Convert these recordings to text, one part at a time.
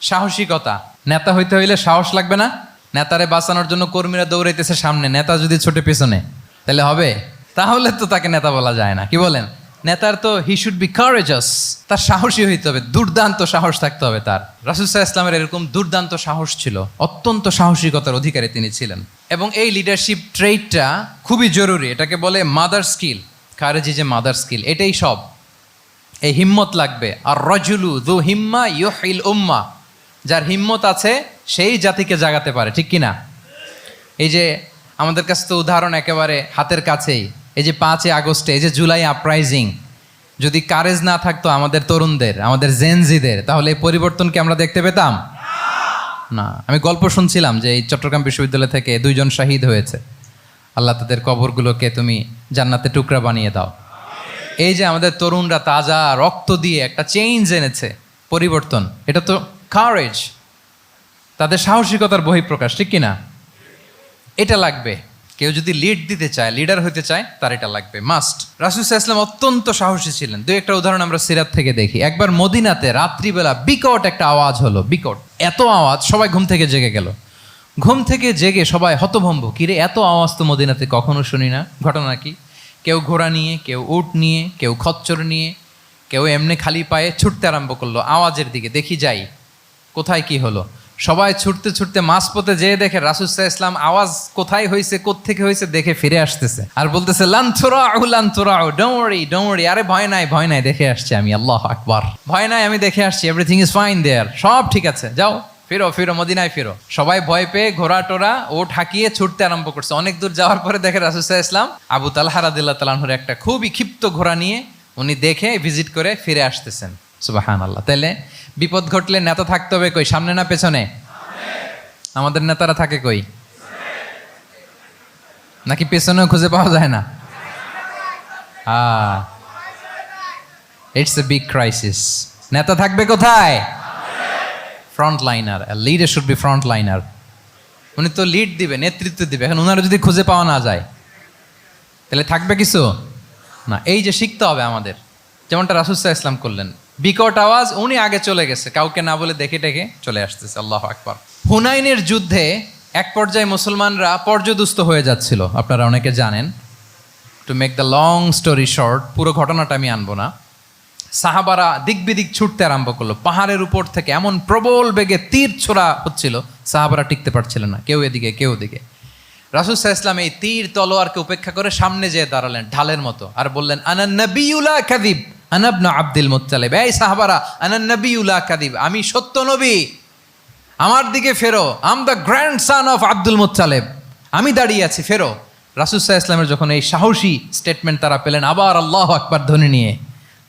সাহসিকতা। নেতা হইতে হইলে সাহস লাগবে না? নেতারে বাঁচানোর জন্য কর্মীরা দৌড়াইতেছে সামনে, নেতা যদি ছোটে পেছনে, তাহলে হবে? তাহলে তো তাকে নেতা বলা যায় না। কি বলেন? নেতার তো হি শুড বি কারেজাস, তার সাহসী হইতে হবে, দুর্দান্ত সাহস থাকতে হবে তার। রাসূল সাল্লাল্লাহু আলাইহি ওয়াসাল্লামের এরকম দুর্দান্ত সাহস ছিল, অত্যন্ত সাহসিকতার অধিকারী তিনি ছিলেন। এবং এই লিডারশিপ ট্রেইটটা খুবই জরুরি, এটাকে বলে mother skill. Courage is a mother skill, এটাই সব। এই হিম্মত লাগবে। আর রাজুলু যু হিম্মা ইউহিল উম্মা, যার হিম্মত আছে সেই জাতিকে জাগাতে পারে, ঠিক কিনা? এই যে আমাদের কাছে তো উদাহরণ একেবারে হাতের কাছেই, এই যে 5 আগস্টে, এই যে জুলাই আপরাইজিং, যদি কারেজ না থাকতো আমাদের তরুণদের, আমাদের জেনজিদের, তাহলে এই পরিবর্তনকে আমরা দেখতে পেতাম না। আমি গল্প শুনছিলাম যে এই চট্টগ্রাম বিশ্ববিদ্যালয় থেকে 2 জন শহীদ হয়েছে। আল্লাহ তাদের কবরগুলোকে তুমি জান্নাতে টুকরা বানিয়ে দাও। এই যে আমাদের তরুণরা তাজা রক্ত দিয়ে একটা চেঞ্জ এনেছে, পরিবর্তন, এটা তো কারেজ, তাদের সাহসিকতার বহিঃপ্রকাশ, ঠিক কিনা? এটা লাগবে। কেউ যদি লিড দিতে চায়, লিডার হতে চায়, তার এটা লাগবে, মাস্ট। রাসূল সাল্লাল্লাহু আলাইহি ওয়াসাল্লাম অত্যন্ত সাহসী ছিলেন। 2-1টা উদাহরণ আমরা সিরাত থেকে দেখি। একবার মদিনাতে রাত্রিবেলা বিকট একটা আওয়াজ হলো, বিকট এত আওয়াজ, সবাই ঘুম থেকে জেগে গেল। ঘুম থেকে জেগে সবাই হতভম্ব, কিরে এত আওয়াজ তো মদিনাতে কখনো শুনি না, ঘটনা কি? কেউ ঘোড়া নিয়ে, কেউ উট নিয়ে, কেউ খচ্চর নিয়ে, কেউ এমনি খালি পায়ে ছুটতে আরম্ভ করলো আওয়াজের দিকে, দেখি যাই কোথায় কি হলো। সবাই ছুটতে ছুটতে মাঝপথে যেয়ে দেখে রাসূল সাল্লাল্লাহু আলাইহি ওয়াসাল্লাম আওয়াজ কোথায় হয়েছে, কোত্থেকে হয়েছে দেখে ফিরে আসতেছে, আর বলতেছে লান তুরাউ, ডোন্ট ওয়ারি, আরে ভয় নাই, দেখে আসছি আমি, আল্লাহু আকবার, ভয় নাই, আমি দেখে আসছি, এভরিথিং ইজ ফাইন দেয়ার, সব ঠিক আছে, যাও ফিরো মদিনায় ফিরো। সবাই ভয় পেয়ে ঘোড়া টোরা ওট হাঁকিয়ে ছুটতে আরম্ভ করছে। অনেক দূর যাওয়ার পরে দেখে রাসূল সাল্লাল্লাহু আলাইহি ওয়াসাল্লাম আবু তালহা রাদিয়াল্লাহু তাআলা আনহুর একটা খুবই ক্ষিপ্ত ঘোড়া নিয়ে উনি দেখে ভিজিট করে ফিরে আসতেছেন। সুবহানাল্লাহ। তাহলে বিপদ ঘটলে নেতা থাকতে হবে কই, সামনে না পেছনে? আমাদের নেতারা থাকে কই? নাকি পেছনেও খুঁজে পাওয়া যায় না? It's a big crisis. নেতা থাকবে কোথায়? Front liner. Leader should be front liner. উনি তো লিড দিবে, নেতৃত্ব দিবে। এখন ওনারা যদি খুঁজে পাওয়া না যায়, তাহলে থাকবে কিছু না। এই যে শিখতে হবে আমাদের, যেমনটা রাসূল সাল্লাল্লাহু আলাইহি ওয়াসাল্লাম করলেন, বিকট আওয়াজ, উনি আগে চলে গেছে, কাউকে না বলে দেখে টেকে চলে আসতেছে। আল্লাহু আকবার। হুনাইনের যুদ্ধে এক পর্যায়ে মুসলমানরা পর্যদুস্ত হয়ে যাচ্ছিল, আপনারা অনেকে জানেন। To make the long story short, পুরো ঘটনাটা আমি আনবো না। সাহাবারা দিক বিদিক ছুটতে আরম্ভ করলো, পাহাড়ের উপর থেকে এমন প্রবল বেগে তীর ছোড়া হচ্ছিল, সাহাবারা টিকতে পারছিল না, কেউ এদিকে কেউ ওদিকে। রাসূল সাল্লাল্লাহু আলাইহি ওয়াসাল্লাম এই তীর তলোয়ারকে উপেক্ষা করে সামনে যেয়ে দাঁড়ালেন ঢালের মতো, আর বললেন আনা নবিয়্যু লা কাযিব আনা ইবনু আব্দুল মুত্তালিব। এই সাহাবারা, আনা নবিয়্যু লা কাযিব, আমি সত্য নবী, আমার দিকে ফেরো, I'm the grandson of Abdul Muttalib, আমি দাঁড়িয়ে আছি, ফেরো। রাসূল সাল্লাল্লাহু আলাইহি ওয়াসাল্লামের যখন এই সাহসী স্টেটমেন্ট তারা পেলেন, আবার আল্লাহু আকবার ধ্বনি নিয়ে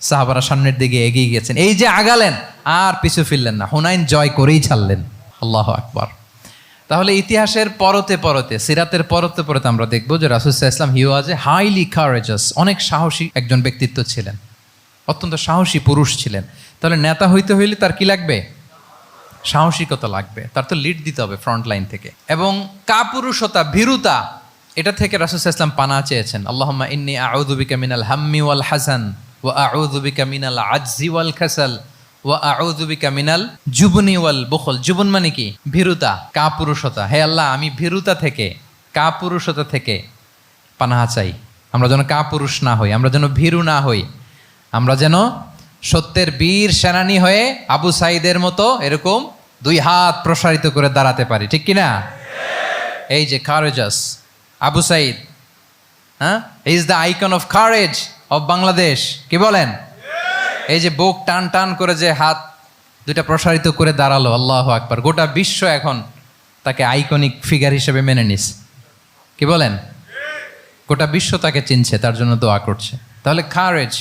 সাহাবারা সামনের দিকে এগিয়ে গেছেন। এই যে আগালেন, আর পিছু ফিরলেন না, হুনাইন জয় করেই ছাড়লেন। আল্লাহু আকবার। তাহলে ইতিহাসের পরতে পরতে, সিরাতের পরতে পরতে আমরা দেখবো যে রাসূল সাল্লাল্লাহু আলাইহি ওয়াসাল্লাম হি ওয়াজ এ হাইলি কারেজাস, অনেক সাহসী একজন ব্যক্তিত্ব ছিলেন, অত্যন্ত সাহসী পুরুষ ছিলেন। তাহলে নেতা হইতে হইলে তার কি লাগবে? সাহসিকতা লাগবে, তার তো লিড দিতে হবে ফ্রন্ট লাইন থেকে। এবং কাপুরুষতা, ভীরুতা, এটা থেকে রাসূল সাল্লাল্লাহু আলাইহি ওয়াসাল্লাম পানাহ চেয়েছেন। আল্লাহুম্মা ইন্নী আউযু বিকা মিনাল হাম্মি ওয়াল হাযান ওয়া আউযু বিকা মিনাল আজজি ওয়াল কাসাল ওয়া আউযু বিকা মিনাল জুবনি ওয়াল বুখল। জুবন মানে কি? ভীরুতা, কাপুরুষতা। হে আল্লাহ, আমি ভীরুতা থেকে, কাপুরুষতা থেকে পানাহ চাই। আমরা যেন কাপুরুষ না হই, আমরা যেন ভীরু না হই, আমরা যেন সত্যের বীর সেনানী হয়ে আবু সাঈদের মতো এরকম 2 হাত প্রসারিত করে দাঁড়াতে পারি, ঠিক কিনা? এই যে কারেজাস আবু সাঈদ, হ্যাঁ, he is the icon of courage of Bangladesh. কি বলেন? এই যে বুক টান টান করে যে হাত 2টা প্রসারিত করে দাঁড়ালো, আল্লাহু আকবার। গোটা বিশ্ব এখন তাকে আইকনিক ফিগার হিসেবে মেনে নিস। কি বলেন? গোটা বিশ্ব তাকে চিনছে, তার জন্য দোয়া করছে। তাহলে courage,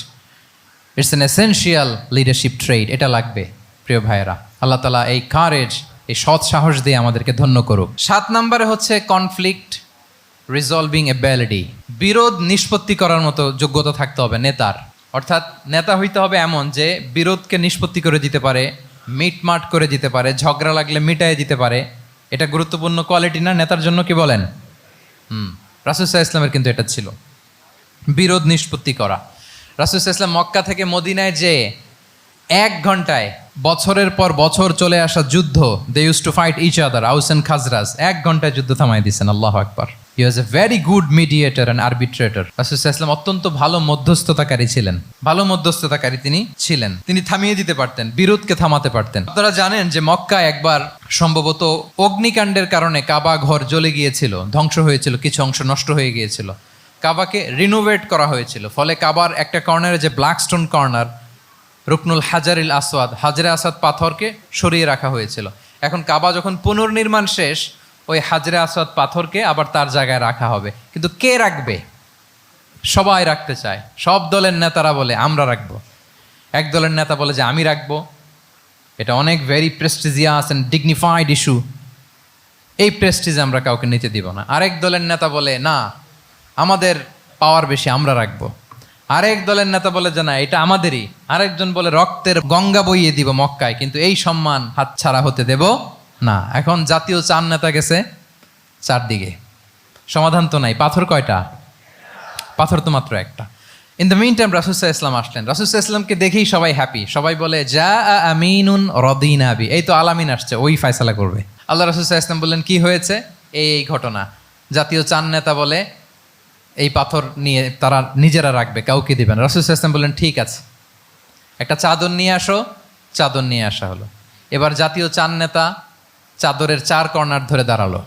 it's an essential leadership trade, এটা লাগবে প্রিয় ভাইয়েরা। আল্লাহ তাআলা এই কারেজ, এই সৎ সাহস দিয়ে আমাদেরকে ধন্য করুক। 7 নম্বরে হচ্ছে কনফ্লিক্ট রিজলভিং এবিলিটি, বিরোধ নিষ্পত্তি করার মতো যোগ্যতা থাকতে হবে নেতার। অর্থাৎ নেতা হইতে হবে এমন যে বিরোধকে নিষ্পত্তি করে দিতে পারে, মিটমাট করে দিতে পারে, ঝগড়া লাগলে মিটায়ে দিতে পারে। এটা গুরুত্বপূর্ণ কোয়ালিটি না নেতার জন্য? কি বলেন? রাসূল সাল্লাল্লাহু আলাইহি ওয়াসাল্লামের কিন্তু এটা ছিল, বিরোধ নিষ্পত্তি করা। রাসূল সাল্লাল্লাহু আলাইহি ওয়াসাল্লাম মক্কা থেকে মদিনায় যে 1 ঘন্টায় বছরের পর বছর চলে আসা যুদ্ধ, they used to fight each other, Aws and Khazraj, 1 ঘন্টায় যুদ্ধ থামাই দিয়েছেন। আল্লাহু আকবার। He was a very good mediator and arbitrator. রাসূল সাল্লাল্লাহু আলাইহি ওয়াসাল্লাম অত্যন্ত ভালো মধ্যস্থতাকারী ছিলেন, ভালো মধ্যস্থতাকারী তিনি ছিলেন। তিনি থামিয়ে দিতে পারতেন, বিরোধকে থামাতে পারতেন। আপনারা জানেন যে মক্কায় একবার সম্ভবত অগ্নিকাণ্ডের কারণে কাবা ঘর জ্বলে গিয়েছিল, ধ্বংস হয়েছিল, কিছু অংশ নষ্ট হয়ে গিয়েছিল। কাবাকে রিনোভেট করা হয়েছিল, ফলে কাবার একটা কর্নারে যে ব্ল্যাক স্টোন কর্নার, রুকনুল হাজারিল আসওয়াদ, হাজরে আসাদ পাথরকে সরিয়ে রাখা হয়েছিল। এখন কাবা যখন পুনর্নির্মাণ শেষ, ওই হাজরে আসওয়াদ পাথরকে আবার তার জায়গায় রাখা হবে। কিন্তু কে রাখবে? সবাই রাখতে চায়। সব দলের নেতারা বলে আমরা রাখবো। এক দলের নেতা বলে যে আমি রাখবো, এটা অনেক very prestigious and dignified issue, এই প্রেস্টিজ আমরা কাউকে নিতে দিব না। আরেক দলের নেতা বলে না, আমাদের পাওয়ার বেশি, আমরা রাখবো। আরেক দলের নেতা বলে যে না, এটা আমাদেরই। আরেকজন বলে রক্তের গঙ্গা বইয়ে দিব মক্কায়, কিন্তু এই সম্মান হাতছাড়া হতে দেব না। এখন জাতীয় 4 নেতা গেছে 4 দিকে, সমাধান তো নাই। পাথর কয়টা? পাথর তো মাত্র একটা। ইন দ্য মিন টাইম রাসূল সাল্লাল্লাহু আলাইহি ওয়াসাল্লাম আসলেন। রাসূল সাল্লাল্লাহু আলাইহি ওয়াসাল্লামকে দেখেই সবাই হ্যাপি। সবাই বলে যা আমিনুন রদিনা বি, এই তো আলামিন আসছে, ওই ফয়সালা করবে। আল্লাহ রাসূল সাল্লাল্লাহু আলাইহি ওয়াসাল্লাম বললেন কি হয়েছে? এই ঘটনা। জাতীয় 4 নেতা বলে এই পাথর নিয়ে তারা নিজেরা রাখবে, কাউকে দিবেন। রাসূল সাল্লাল্লাহু আলাইহি ওয়াসাল্লাম বললেন ঠিক আছে, একটা চাদর নিয়ে আসো। চাদর নিয়ে আসা হলো। এবার জাতীয় 4 নেতা চাদরের 4 কর্নার ধরে দাঁড়ালো।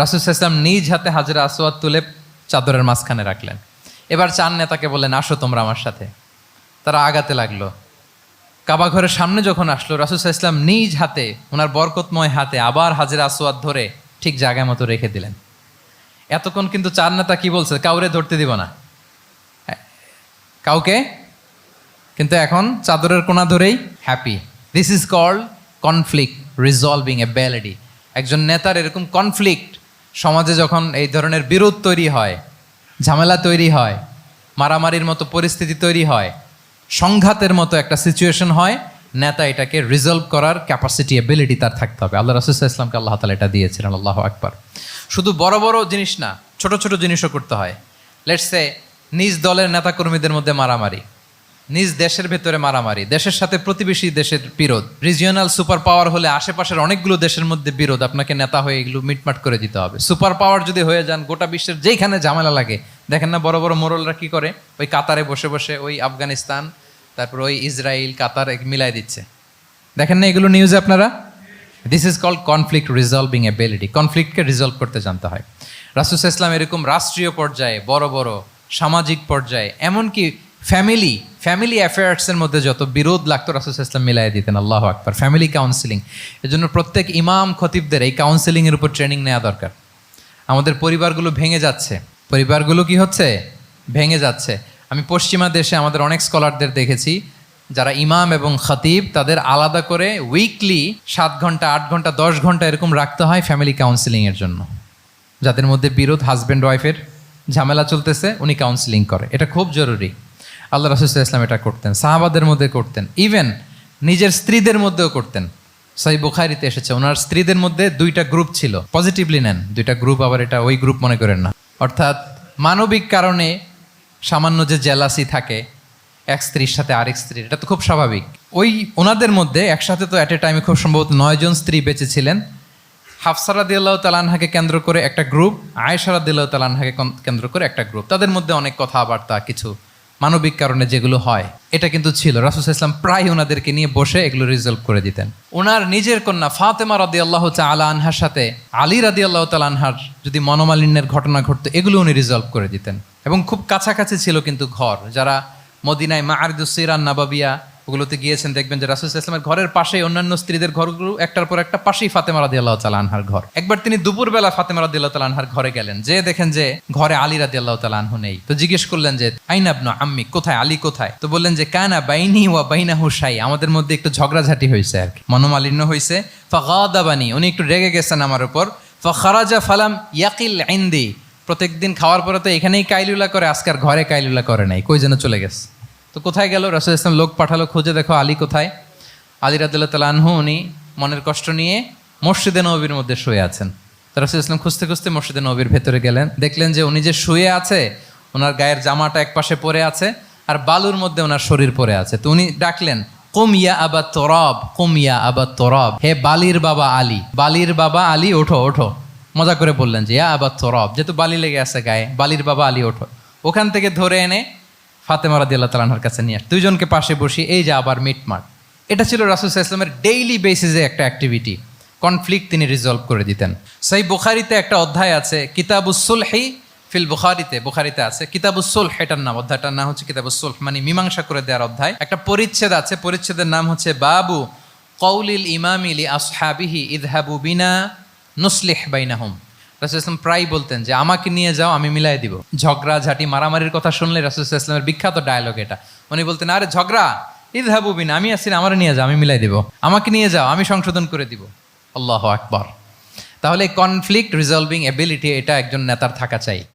রাসূল সাল্লাল্লাহু আলাইহি ওয়াসাল্লাম নিজ হাতে হাজরে আসওয়াদ তুলে চাদরের মাঝখানে রাখলেন। এবার 4 নেতাকে বললেন আসো তোমরা আমার সাথে। তারা আগাতে লাগলো। কাবা ঘরের সামনে যখন আসলো, রাসূল সাল্লাল্লাহু আলাইহি ওয়াসাল্লাম নিজ হাতে, ওনার বরকতময় হাতে আবার হাজরে আসওয়াদ ধরে ঠিক জায়গা মতো রেখে দিলেন। এতক্ষণ কিন্তু 4 নেতা কি বলছে? কাউরে ধরতে দিব না, কাউকে। কিন্তু এখন চাদরের কোনা ধরেই happy. This is called conflict resolving ability. একজন নেতার এরকম কনফ্লিক্ট, সমাজে যখন এই ধরনের বিরোধ তৈরি হয়, ঝামেলা তৈরি হয়, মারামারির মতো পরিস্থিতি তৈরি হয়, সংঘাতের মতো একটা সিচুয়েশন হয়, নেতা এটাকে রিজলভ করার ক্যাপাসিটি, এবিলিটি তার থাকতে হবে। আল্লাহ রাসূল সাল্লাল্লাহু আলাইহি ওয়াসাল্লামকে আল্লাহ তাআলা এটা দিয়েছিলেন। আল্লাহু আকবার। শুধু বড় বড় জিনিস না, ছোট ছোট জিনিসও করতে হয়। লেটস সে নিজ দলের নেতাকর্মীদের মধ্যে মারামারি, নিজ দেশের ভেতরে মারামারি, দেশের সাথে প্রতিবেশী দেশের বিরোধ, রিজিওনাল সুপার পাওয়ার হলে আশেপাশের অনেকগুলো দেশের মধ্যে বিরোধ, আপনাকে নেতা হয়ে এগুলো মিটমাট করে দিতে হবে। সুপার পাওয়ার যদি হয়ে যান, গোটা বিশ্বের যেখানে ঝামেলা লাগে, দেখেন না বড় বড় মোড়লরা কি করে? ওই কাতারে বসে বসে ওই আফগানিস্তান, তারপর ওই ইসরায়েল, কাতার মিলাই দিচ্ছে। দেখেন না এগুলো নিউজে আপনারা? This is called conflict resolving ability. কনফ্লিক্টকে রিজলভ করতে জানতে হয়। রাসূল সাল্লাল্লাহু আলাইহি ওয়াসাল্লাম এরকম রাষ্ট্রীয় পর্যায়ে, বড় বড় সামাজিক পর্যায়ে, এমনকি ফ্যামিলি অ্যাফেয়ার্সের মধ্যে যত বিরোধ লাগতো, রাসূল সাল্লাল্লাহু আলাইহি ওয়াসাল্লাম মিলাই দিতেন। আল্লাহু আকবার। ফ্যামিলি কাউন্সিলিং, এজন্য প্রত্যেক ইমাম খতিবদের এই কাউন্সিলিংয়ের উপর ট্রেনিং নেওয়া দরকার। আমাদের পরিবারগুলো ভেঙে যাচ্ছে, পরিবারগুলো কি হচ্ছে? ভেঙে যাচ্ছে। আমি পশ্চিমা দেশে আমাদের অনেক স্কলারদের দেখেছি, যারা ইমাম এবং খতিব, তাদের আলাদা করে উইকলি 7 ঘন্টা, 8 ঘন্টা, 10 ঘন্টা এরকম রাখতে হয় ফ্যামিলি কাউন্সিলিংয়ের জন্য। যাদের মধ্যে বিরোধ, হাজব্যান্ড ওয়াইফের ঝামেলা চলতেছে, উনি কাউন্সিলিং করে। এটা খুব জরুরি। আল্লাহ রাসূল সাল্লাল্লাহু আলাইহি ওয়াসাল্লাম এটা করতেন, সাহাবাদের মধ্যে করতেন, ইভেন নিজের স্ত্রীদের মধ্যেও করতেন। সহিহ বুখারীতে এসেছে, ওনার স্ত্রীদের মধ্যে 2টা গ্রুপ ছিল। পজিটিভলি নেন, 2টা গ্রুপ, আবার এটা ওই গ্রুপ মনে করেন না। অর্থাৎ মানবিক কারণে সামান্য যে জেলাসি থাকে এক স্ত্রীর সাথে আরেক স্ত্রীর, এটা তো খুব স্বাভাবিক। ওই ওনাদের মধ্যে একসাথে তো অ্যাট এ টাইমে খুব সম্ভবত 9 জন স্ত্রী বেঁচে ছিলেন। হাফসা রাদিয়াল্লাহু তাআলা আনহাকে কেন্দ্র করে একটা গ্রুপ, আয়েশা রাদিয়াল্লাহু তাআলা আনহাকে কেন্দ্র করে একটা গ্রুপ। তাদের মধ্যে অনেক কথাবার্তা, কিছু মানবিক কারণে যেগুলো হয়, এটা কিন্তু ছিল। রাসূল সাল্লাল্লাহু আলাইহি ওয়াসাল্লাম প্রায় ওনাদেরকে নিয়ে বসে এগুলো রিজলভ করে দিতেন। ওনার নিজের কন্যা ফাতেমা রাদিয়াল্লাহু তাআলা আনহার সাথে আলী রাদিয়াল্লাহু তাআলা আনহার যদি মনোমালিন্যের ঘটনা ঘটতো, এগুলো উনি রিজলভ করে দিতেন। এবং খুব কাছাকাছি ছিল কিন্তু ঘর। যারা মদিনায় মাআরিদুস সিরান নাবাবিয়া ওগুলোতে গিয়েছেন, দেখবেন যে রাসূল সাল্লাল্লাহু আলাইহি ওয়াসাল্লামের ঘরের পাশেই অন্যান্য স্ত্রীদের ঘরগুলো একটার পর একটা, পাশেই ফাতেমা রাদিয়াল্লাহু তাআলা আনহার ঘর। একবার তিনি দুপুরবেলা ফাতেমা রাদিয়াল্লাহু তাআলা আনহার ঘরে গেলেন, যে দেখেন যে ঘরে আলী রাদিয়াল্লাহু তাআলা আনহু নেই। তো জিজ্ঞেস করলেন যে আইনা ইবনু আম্মি, কোথায় আলী, কোথায়? তো বললেন যে কানা বাইনি ওয়া বাইনাহু শাই, আমাদের মধ্যে একটু ঝগড়াঝাটি হয়েছে আর কি, মনোমালিন্য হয়েছে। ফাগাদাবানি, উনি একটু রেগে গেছেন আমার উপর। ফাখারাজা ফালাম ইয়াকিল ইনদি, প্রত্যেকদিন খাওয়ার পরে তো এখানেই কাইলুলা করে, আজকার ঘরে কাইলুলা করে নাই, কই যেন চলে গেছে। তো কোথায় গেল? রাসূল সাল্লাল্লাহু আলাইহি ওয়াসাল্লাম লোক পাঠালো, খুঁজে দেখো আলী কোথায়। আলী রাদিয়াল্লাহু তাআলা আনহু উনি মনের কষ্ট নিয়ে মসজিদে নববীর মধ্যে শুয়ে আছেন। তো রাসূল সাল্লাল্লাহু আলাইহি ওয়াসাল্লাম খুঁজতে খুঁজতে মসজিদে নববীর ভেতরে গেলেন, দেখলেন যে উনি যে শুয়ে আছে, ওনার গায়ের জামাটা এক পাশে পড়ে আছে, আর বালুর মধ্যে ওনার শরীর পড়ে আছে। তো উনি ডাকলেন কুম ইয়া আবা তোরব, কুম ইয়া আবা তোরব, হে বালির বাবা আলী, বালির বাবা আলী ওঠো ওঠো। মজা করে বললেন যে ইয়া আবা তোরব, যেহেতু বালি লেগে আছে গায়ে, বালির বাবা আলী ওঠো। ওখান থেকে ধরে এনে ফাতেমা রাদিয়াল্লাহু তাআলা আনহার কাছে নিয়ে আসে, দুইজনকে পাশে বসিয়ে এই যে আবার মিটমাট। এটা ছিল রাসূল সাল্লাল্লাহু আলাইহি ওয়াসাল্লামের ডেইলি বেসিসে একটা অ্যাক্টিভিটি। কনফ্লিক্ট তিনি রিজলভ করে দিতেন। সহিহ বুখারীতে একটা অধ্যায় আছে কিতাবুস সুলহি ফিল বুখারীতে আছে কিতাবুস সুলহ, এটার নাম, অধ্যায়টার নাম হচ্ছে কিতাবুস সুলহ, মানে মীমাংসা করে দেওয়ার অধ্যায়। একটা পরিচ্ছেদ আছে, পরিচ্ছেদের নাম হচ্ছে বাবু কওলিল ইমামি লি আসহাবিহি ইযহাবু বিনা নুসলিহ বাইনাহুম। রাসূল সাল্লাল্লাহু আলাইহি ওয়াসাল্লাম প্রায় বলতেন যে আমাকে নিয়ে যাও, আমি মিলাই দিব। ঝগড়া ঝাঁটি মারামারির কথা শুনলে রাসূল সাল্লাল্লাহু আলাইহি ওয়াসাল্লামের বিখ্যাত ডায়লগ এটা। উনি বলতেন আরে ঝগড়া, ইযহাবু বিনা, আমি আছি না, আমারে নিয়ে যাও, আমি মিলাই দিব। আমাকে নিয়ে যাও, আমি সংশোধন করে দিব। আল্লাহু আকবার। তাহলে কনফ্লিক্ট রিজলভিং এবিলিটি এটা একজন নেতার থাকা চাই।